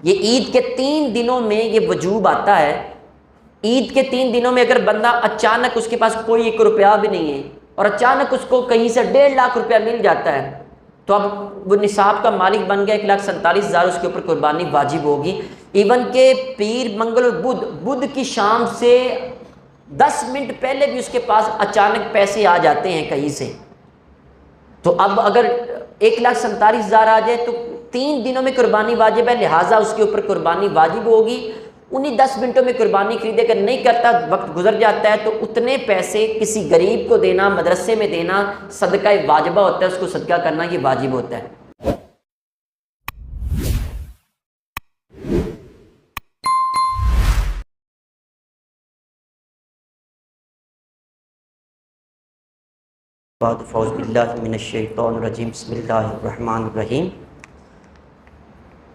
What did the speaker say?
ये ईद के 3 दिनों में ये वजूब आता है। ईद के 3 दिनों में अगर बंदा अचानक, उसके पास कोई 1 रुपया भी नहीं है और अचानक उसको कहीं से 1.5 लाख रुपया मिल जाता है, तो अब वो निसाब का मालिक बन गया, 1,47,000 उसके ऊपर कुर्बानी वाजिब होगी। इवन के पीर, मंगल और बुध की शाम से 10 मिनट पहले भी उसके पास अचानक पैसे आ जाते हैं कहीं से, तो अब अगर 1,47,000 आ जाए तो 3 दिनों में कुर्बानी वाजिब है, लिहाजा उसके ऊपर कुर्बानी वाजिब होगी। उन्हीं 10 मिनटों में कुर्बानी खरीदे, अगर नहीं करता, वक्त गुजर जाता है, तो उतने पैसे किसी गरीब को देना, मदरसे में देना सदका वाजिबा होता है, उसको सदका करना ये वाजिब होता है। बाद फ़ौज़ बिल्लाहि मिनश शैतानिर रजीम, बिस्मिल्लाहिर रहमानिर रहीम।